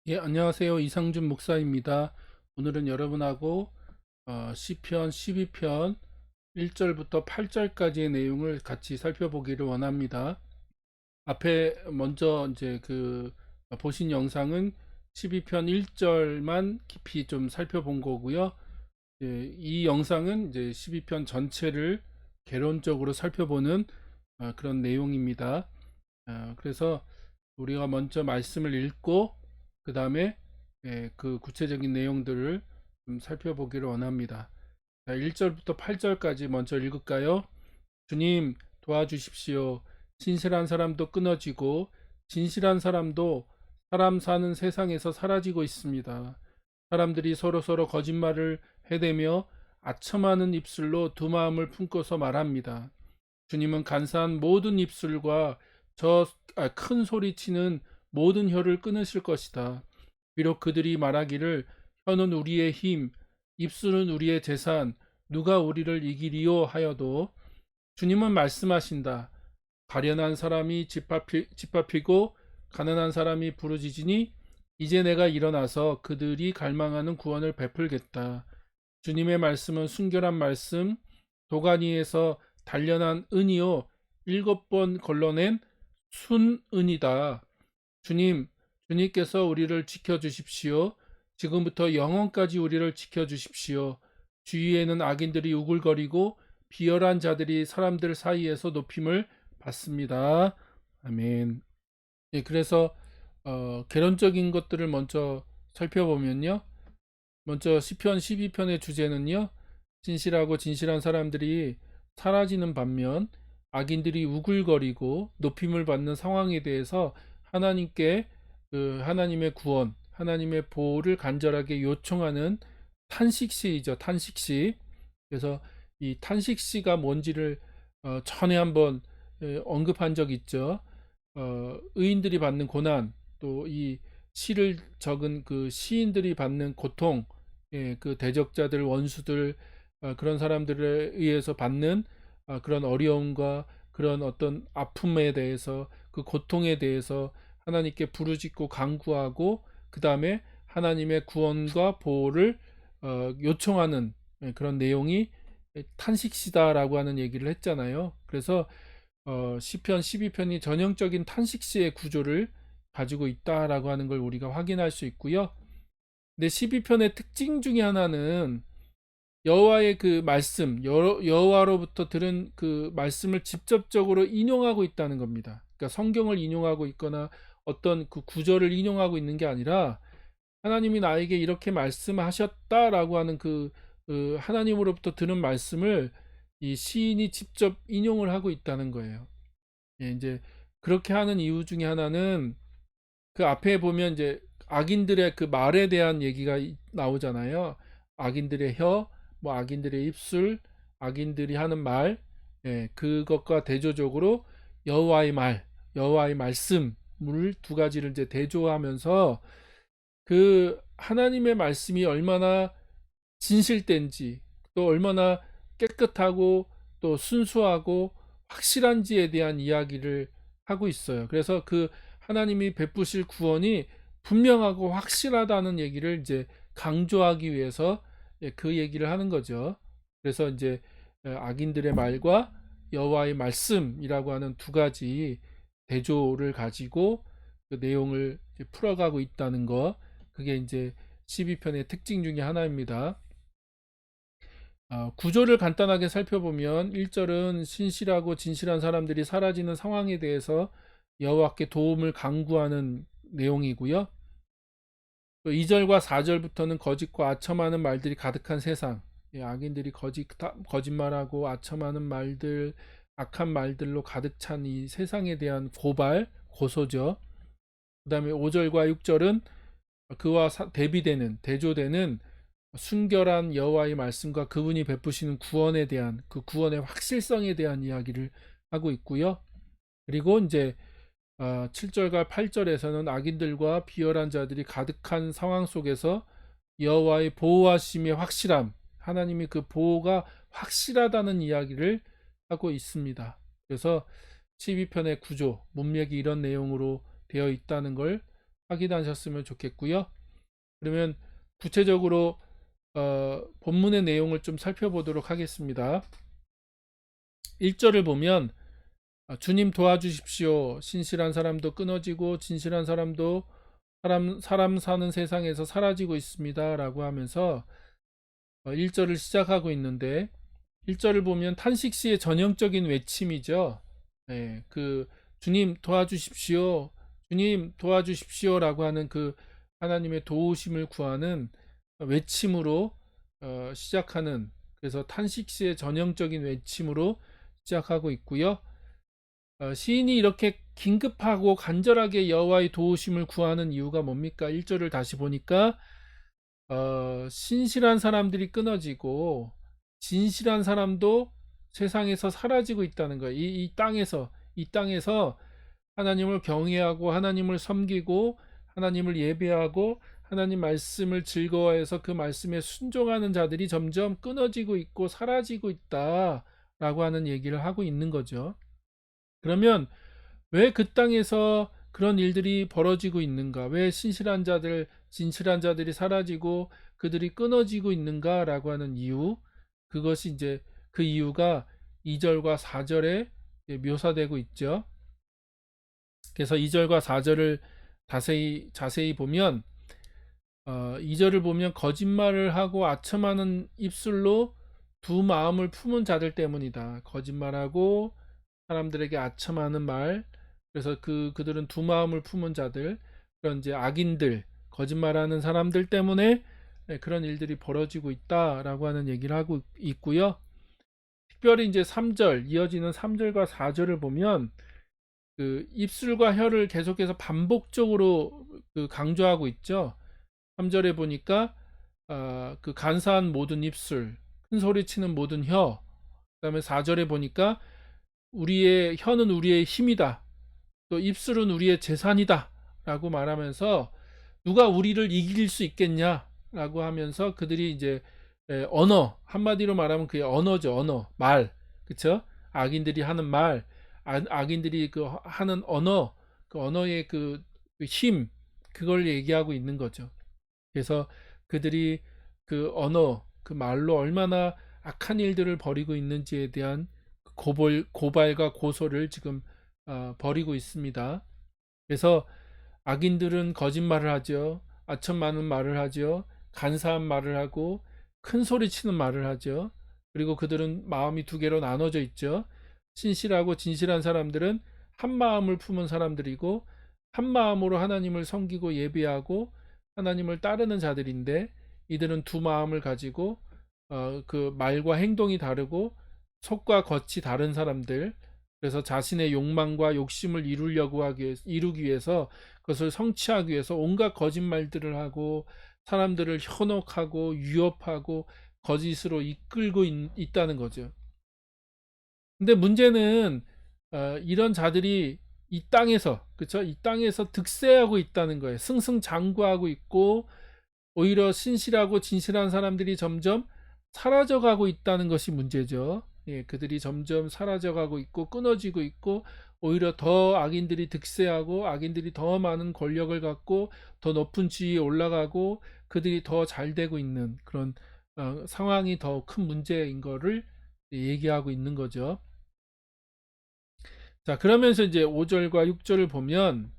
예, 안녕하세요. 이상준 목사입니다. 오늘은 여러분하고 시편 12편 1절부터 8절까지의 내용을 같이 살펴보기를 원합니다. 앞에 먼저 이제 보신 영상은 12편 1절만 깊이 좀 살펴본 거고요. 예, 이 영상은 이제 12편 전체를 개론적으로 살펴보는 그런 내용입니다. 그래서 우리가 먼저 말씀을 읽고 그 다음에 그 구체적인 내용들을 좀 살펴보기를 원합니다. 자, 1절부터 8절까지 먼저 읽을까요? 주님 도와주십시오. 진실한 사람도 끊어지고 진실한 사람도 사람 사는 세상에서 사라지고 있습니다. 사람들이 서로서로 거짓말을 해대며 아첨하는 입술로 두 마음을 품고서 말합니다. 주님은 간사한 모든 입술과 큰 소리치는 모든 혀를 끊으실 것이다. 비록 그들이 말하기를 혀는 우리의 힘, 입술은 우리의 재산, 누가 우리를 이기리요 하여도 주님은 말씀하신다. 가련한 사람이 짓밟히고 가난한 사람이 부르짖으니 이제 내가 일어나서 그들이 갈망하는 구원을 베풀겠다. 주님의 말씀은 순결한 말씀, 도가니에서 단련한 은이요 7번 걸러낸 순은이다. 주님, 주님께서 우리를 지켜주십시오. 지금부터 영원까지 우리를 지켜주십시오. 주위에는 악인들이 우글거리고 비열한 자들이 사람들 사이에서 높임을 받습니다. 아멘. 예, 그래서 개론적인 것들을 먼저 살펴보면요. 먼저 시편 12편의 주제는요. 진실하고 진실한 사람들이 사라지는 반면 악인들이 우글거리고 높임을 받는 상황에 대해서 하나님께 하나님의 구원, 하나님의 보호를 간절하게 요청하는 탄식시이죠. 탄식시. 그래서 이 탄식시가 뭔지를 전에 한번 언급한 적 있죠. 의인들이 받는 고난, 또 이 시를 적은 그 시인들이 받는 고통, 예, 그 대적자들, 원수들, 그런 사람들에 의해서 받는 그런 어려움과 그런 어떤 아픔에 대해서 그 고통에 대해서 하나님께 부르짖고 간구하고 그 다음에 하나님의 구원과 보호를 요청하는 그런 내용이 탄식시다라고 하는 얘기를 했잖아요. 그래서 시편 12편이 전형적인 탄식시의 구조를 가지고 있다라고 하는 걸 우리가 확인할 수 있고요. 근데 12편의 특징 중에 하나는 여호와의 그 말씀, 여호와로부터 들은 그 말씀을 직접적으로 인용하고 있다는 겁니다. 그러니까 성경을 인용하고 있거나 어떤 그 구절을 인용하고 있는 게 아니라 하나님이 나에게 이렇게 말씀하셨다라고 하는 그 하나님으로부터 들은 말씀을 이 시인이 직접 인용을 하고 있다는 거예요. 예, 이제 그렇게 하는 이유 중에 하나는 그 앞에 보면 이제 악인들의 그 말에 대한 얘기가 나오잖아요. 악인들의 혀, 뭐 악인들의 입술, 악인들이 하는 말, 예, 그것과 대조적으로 여호와의 말, 여호와의 말씀을 두 가지를 이제 대조하면서 그 하나님의 말씀이 얼마나 진실된지, 또 얼마나 깨끗하고 또 순수하고 확실한지에 대한 이야기를 하고 있어요. 그래서 그 하나님이 베푸실 구원이 분명하고 확실하다는 얘기를 이제 강조하기 위해서 그 얘기를 하는 거죠. 그래서 이제 악인들의 말과 여호와의 말씀이라고 하는 두 가지 대조를 가지고 그 내용을 풀어가고 있다는 거. 그게 이제 12편의 특징 중에 하나입니다. 구조를 간단하게 살펴보면 1절은 신실하고 진실한 사람들이 사라지는 상황에 대해서 여호와께 도움을 간구하는 내용이고요. 2절과 4절부터는 거짓과 아첨하는 말들이 가득한 세상, 악인들이 거짓말하고 아첨하는 말들, 악한 말들로 가득 찬 이 세상에 대한 고발, 고소죠. 그 다음에 5절과 6절은 그와 대비되는, 대조되는 순결한 여호와의 말씀과 그분이 베푸시는 구원에 대한 그 구원의 확실성에 대한 이야기를 하고 있고요. 그리고 이제 7절과 8절에서는 악인들과 비열한 자들이 가득한 상황 속에서 여호와의 보호하심의 확실함, 하나님이 그 보호가 확실하다는 이야기를 하고 있습니다. 그래서 12편의 구조, 문맥이 이런 내용으로 되어 있다는 걸 확인하셨으면 좋겠고요. 그러면 구체적으로 본문의 내용을 좀 살펴보도록 하겠습니다. 1절을 보면 주님 도와주십시오. 신실한 사람도 끊어지고 진실한 사람도 사람 사는 세상에서 사라지고 있습니다. 라고 하면서 1절을 시작하고 있는데 1절을 보면 탄식시의 전형적인 외침이죠. 네, 그 주님 도와주십시오. 주님 도와주십시오. 라고 하는 그 하나님의 도우심을 구하는 외침으로 시작하는, 그래서 탄식시의 전형적인 외침으로 시작하고 있고요. 시인이 이렇게 긴급하고 간절하게 여호와의 도우심을 구하는 이유가 뭡니까? 1절을 다시 보니까 신실한 사람들이 끊어지고 진실한 사람도 세상에서 사라지고 있다는 거예요. 이 땅에서 하나님을 경외하고 하나님을 섬기고 하나님을 예배하고 하나님 말씀을 즐거워해서 그 말씀에 순종하는 자들이 점점 끊어지고 있고 사라지고 있다라고 하는 얘기를 하고 있는 거죠. 그러면 왜 그 땅에서 그런 일들이 벌어지고 있는가? 왜 신실한 자들, 진실한 자들이 사라지고 그들이 끊어지고 있는가라고 하는 이유, 그것이 이제 그 이유가 2절과 4절에 묘사되고 있죠. 그래서 2절과 4절을 자세히 보면 2절을 보면 거짓말을 하고 아첨하는 입술로 두 마음을 품은 자들 때문이다. 거짓말하고 사람들에게 아첨하는 말, 그래서 그들은 두 마음을 품은 자들, 그런 이제 악인들, 거짓말하는 사람들 때문에 그런 일들이 벌어지고 있다라고 하는 얘기를 하고 있고요. 특별히 이제 3절, 이어지는 3절과 4절을 보면 그 입술과 혀를 계속해서 반복적으로 강조하고 있죠. 3절에 보니까 그 간사한 모든 입술, 큰 소리 치는 모든 혀, 그다음에 4절에 보니까 우리의 혀는 우리의 힘이다. 또 입술은 우리의 재산이다. 라고 말하면서 누가 우리를 이길 수 있겠냐? 라고 하면서 그들이 이제 언어, 한마디로 말하면 그게 언어죠. 언어, 말. 그쵸? 악인들이 하는 말, 악인들이 그 하는 언어, 그 언어의 그 힘, 그걸 얘기하고 있는 거죠. 그래서 그들이 그 언어, 그 말로 얼마나 악한 일들을 벌이고 있는지에 대한 고발과 고소를 지금 벌이고 있습니다. 그래서 악인들은 거짓말을 하죠. 아첨 많은 말을 하죠. 간사한 말을 하고 큰 소리 치는 말을 하죠. 그리고 그들은 마음이 두 개로 나눠져 있죠. 신실하고 진실한 사람들은 한 마음을 품은 사람들이고 한 마음으로 하나님을 섬기고 예배하고 하나님을 따르는 자들인데, 이들은 두 마음을 가지고 그 말과 행동이 다르고 속과 겉이 다른 사람들, 그래서 자신의 욕망과 욕심을 이루기 위해서 그것을 성취하기 위해서 온갖 거짓말들을 하고 사람들을 현혹하고 유혹하고 거짓으로 이끌고 있다는 거죠. 근데 문제는 이런 자들이 이 땅에서, 그쵸? 이 땅에서 득세하고 있다는 거예요. 승승장구하고 있고 오히려 신실하고 진실한 사람들이 점점 사라져가고 있다는 것이 문제죠. 예, 그들이 점점 사라져가고 있고 끊어지고 있고 오히려 더 악인들이 득세하고 악인들이 더 많은 권력을 갖고 더 높은 지위에 올라가고 그들이 더 잘 되고 있는 그런 상황이 더 큰 문제인 거를 얘기하고 있는 거죠. 자, 그러면서 이제 5절과 6절을 보면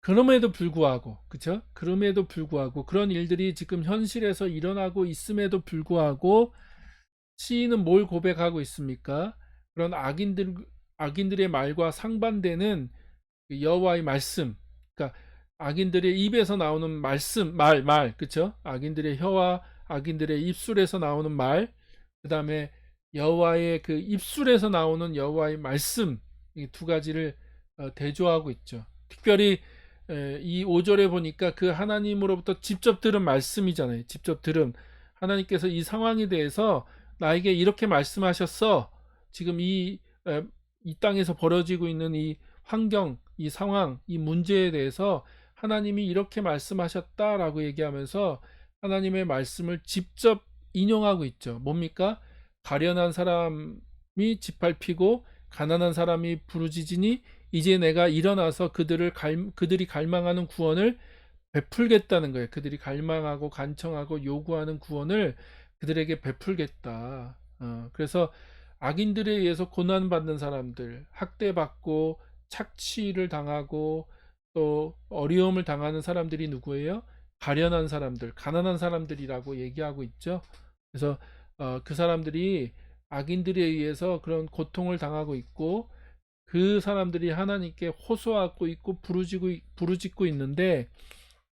그럼에도 불구하고, 그쵸? 그럼에도 불구하고 그런 일들이 지금 현실에서 일어나고 있음에도 불구하고 시인은 뭘 고백하고 있습니까? 그런 악인들의 말과 상반되는 여호와의 말씀, 그러니까 악인들의 입에서 나오는 말씀, 그쵸? 악인들의 혀와 악인들의 입술에서 나오는 말, 그 다음에 여호와의 그 입술에서 나오는 여호와의 말씀, 이 두 가지를 대조하고 있죠. 특별히 이 5절에 보니까 그 하나님으로부터 직접 들은 말씀이잖아요. 직접 들은 하나님께서 이 상황에 대해서 나에게 이렇게 말씀하셨어. 지금 이 땅에서 벌어지고 있는 이 환경, 이 상황, 이 문제에 대해서 하나님이 이렇게 말씀하셨다라고 얘기하면서 하나님의 말씀을 직접 인용하고 있죠. 뭡니까? 가련한 사람이 짓밟히고 가난한 사람이 부르짖으니 이제 내가 일어나서 그들이 갈망하는 구원을 베풀겠다는 거예요. 그들이 갈망하고 간청하고 요구하는 구원을 그들에게 베풀겠다. 그래서 악인들에 의해서 고난받는 사람들, 학대받고 착취를 당하고 또 어려움을 당하는 사람들이 누구예요? 가련한 사람들, 가난한 사람들이라고 얘기하고 있죠. 그래서 그 사람들이 악인들에 의해서 그런 고통을 당하고 있고 그 사람들이 하나님께 호소하고 있고 부르짖고 있는데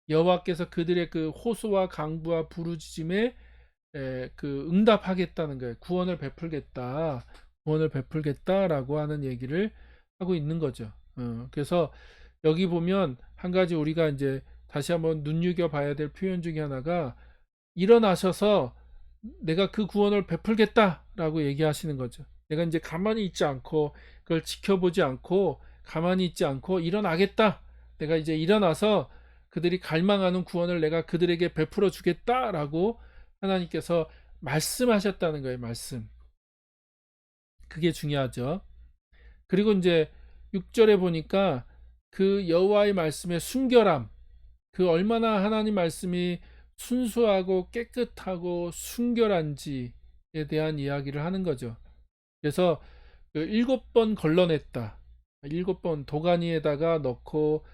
여호와께서 그들의 그 호소와 강구와 부르짖음에 그 응답하겠다는 거예요. 구원을 베풀겠다라고 하는 얘기를 하고 있는 거죠. 그래서 여기 보면 한 가지 우리가 이제 다시 한번 눈여겨 봐야 될 표현 중에 하나가 일어나셔서 내가 그 구원을 베풀겠다라고 얘기하시는 거죠. 내가 이제 가만히 있지 않고 그걸 지켜보지 않고 가만히 있지 않고 일어나겠다. 내가 이제 일어나서 그들이 갈망하는 구원을 내가 그들에게 베풀어 주겠다라고 하나님께서 말씀하셨다는 거예요. 말씀. 그게 중요하죠. 그리고 이제 6절에 보니까 그 여호와의 말씀의 순결함, 그 얼마나 하나님 말씀이 순수하고 깨끗하고 순결한지에 대한 이야기를 하는 거죠. 그래서 그 7번 걸러냈다. 7번 도가니에다가 넣고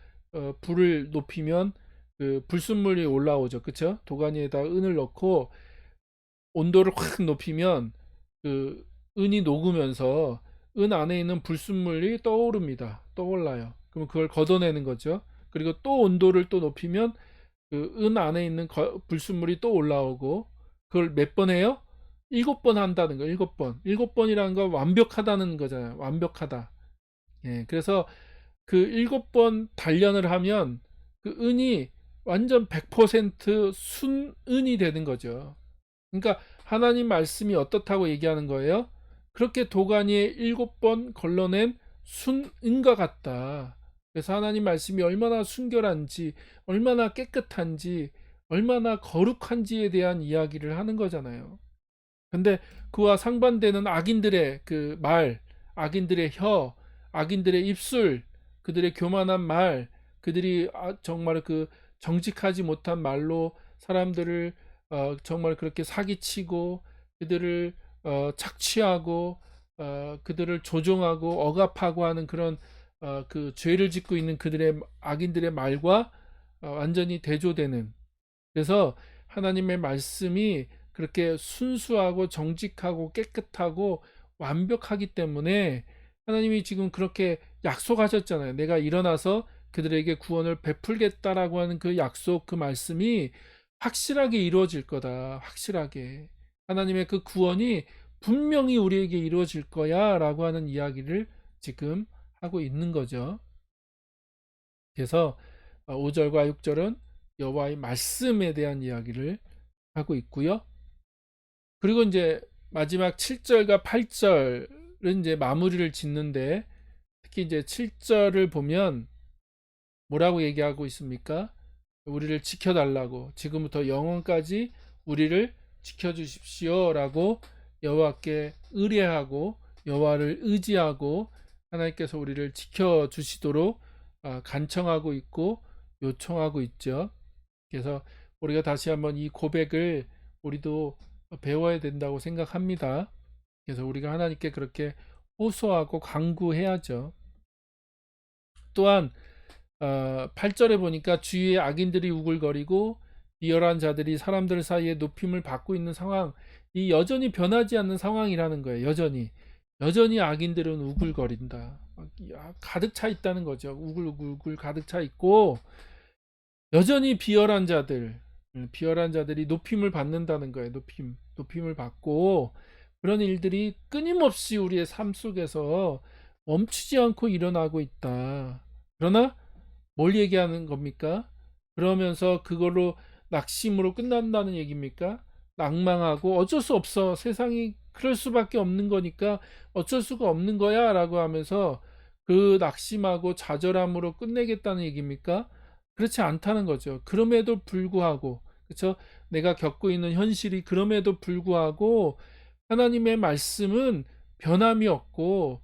불을 높이면 그 불순물이 올라오죠. 그쵸? 도가니에다 은을 넣고 온도를 확 높이면 그 은이 녹으면서 은 안에 있는 불순물이 떠오릅니다. 떠올라요. 그럼 그걸 걷어내는 거죠. 그리고 또 온도를 또 높이면 그 은 안에 있는 불순물이 또 올라오고 그걸 몇 번 해요? 7번 한다는 거. 7번. 7번이라는 건 완벽하다는 거잖아요. 완벽하다. 예, 그래서 그 7번 단련을 하면 그 은이 완전 100% 순은이 되는 거죠. 그러니까 하나님 말씀이 어떻다고 얘기하는 거예요? 그렇게 도가니에 7번 걸러낸 순은과 같다. 그래서 하나님 말씀이 얼마나 순결한지, 얼마나 깨끗한지, 얼마나 거룩한지에 대한 이야기를 하는 거잖아요. 근데 그와 상반되는 악인들의 그 말, 악인들의 혀, 악인들의 입술, 그들의 교만한 말, 그들이 정말 그 정직하지 못한 말로 사람들을 정말 그렇게 사기치고 그들을 착취하고 그들을 조종하고 억압하고 하는 그런 그 죄를 짓고 있는 그들의 악인들의 말과 완전히 대조되는, 그래서 하나님의 말씀이 그렇게 순수하고 정직하고 깨끗하고 완벽하기 때문에 하나님이 지금 그렇게 약속하셨잖아요. 내가 일어나서 그들에게 구원을 베풀겠다라고 하는 그 약속, 그 말씀이 확실하게 이루어질 거다. 확실하게. 하나님의 그 구원이 분명히 우리에게 이루어질 거야 라고 하는 이야기를 지금 하고 있는 거죠. 그래서 5절과 6절은 여호와의 말씀에 대한 이야기를 하고 있고요. 그리고 이제 마지막 7절과 8절은 이제 마무리를 짓는데 특히 이제 7절을 보면 뭐라고 얘기하고 있습니까? 우리를 지켜달라고, 지금부터 영원까지 우리를 지켜주십시오라고 여호와께 의뢰하고 여호와를 의지하고 하나님께서 우리를 지켜주시도록 간청하고 있고 요청하고 있죠. 그래서 우리가 다시 한번 이 고백을 우리도 배워야 된다고 생각합니다. 그래서 우리가 하나님께 그렇게 호소하고 간구해야죠. 또한 8절에 보니까 주위에 악인들이 우글거리고 비열한 자들이 사람들 사이에 높임을 받고 있는 상황, 이 여전히 변하지 않는 상황이라는 거예요. 여전히 악인들은 우글거린다. 가득 차 있다는 거죠. 우글우글 가득 차 있고 여전히 비열한 자들이 높임을 받는다는 거예요. 높임을 받고 그런 일들이 끊임없이 우리의 삶 속에서 멈추지 않고 일어나고 있다. 그러나 뭘 얘기하는 겁니까? 그러면서 그걸로 낙심으로 끝난다는 얘기입니까? 낭망하고 어쩔 수 없어. 세상이 그럴 수밖에 없는 거니까 어쩔 수가 없는 거야 라고 하면서 그 낙심하고 좌절함으로 끝내겠다는 얘기입니까? 그렇지 않다는 거죠. 그럼에도 불구하고, 그렇죠? 내가 겪고 있는 현실이 그럼에도 불구하고 하나님의 말씀은 변함이 없고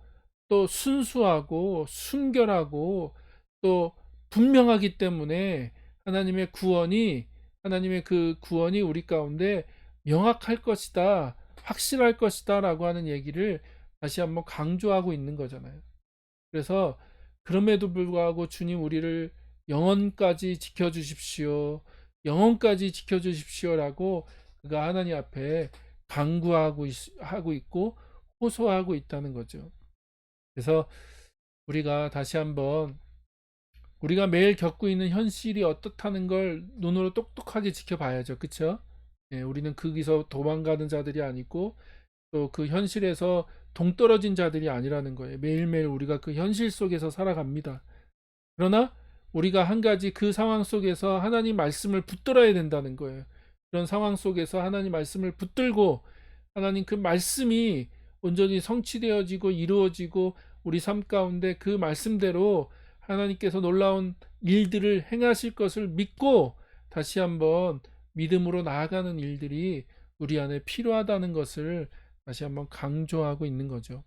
또 순수하고 순결하고 또 분명하기 때문에 하나님의 그 구원이 우리 가운데 명확할 것이다, 확실할 것이다라고 하는 얘기를 다시 한번 강조하고 있는 거잖아요. 그래서 그럼에도 불구하고 주님 우리를 영원까지 지켜주십시오, 영원까지 지켜주십시오라고 그가 하나님 앞에 하고 있고 호소하고 있다는 거죠. 그래서 우리가 다시 한번 우리가 매일 겪고 있는 현실이 어떻다는 걸 눈으로 똑똑하게 지켜봐야죠. 그쵸? 예, 우리는 거기서 도망가는 자들이 아니고 또 그 현실에서 동떨어진 자들이 아니라는 거예요. 매일매일 우리가 그 현실 속에서 살아갑니다. 그러나 우리가 한 가지 그 상황 속에서 하나님 말씀을 붙들어야 된다는 거예요. 그런 상황 속에서 하나님 말씀을 붙들고 하나님 그 말씀이 온전히 성취되어지고 이루어지고 우리 삶 가운데 그 말씀대로 하나님께서 놀라운 일들을 행하실 것을 믿고 다시 한번 믿음으로 나아가는 일들이 우리 안에 필요하다는 것을 다시 한번 강조하고 있는 거죠.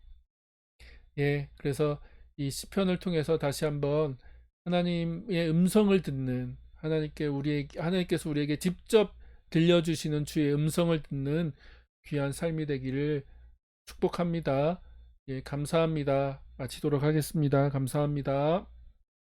예, 그래서 이 시편을 통해서 다시 한번 하나님의 음성을 듣는 하나님께서 우리에게 직접 들려주시는 주의 음성을 듣는 귀한 삶이 되기를 축복합니다. 예, 감사합니다. 마치도록 하겠습니다. 감사합니다.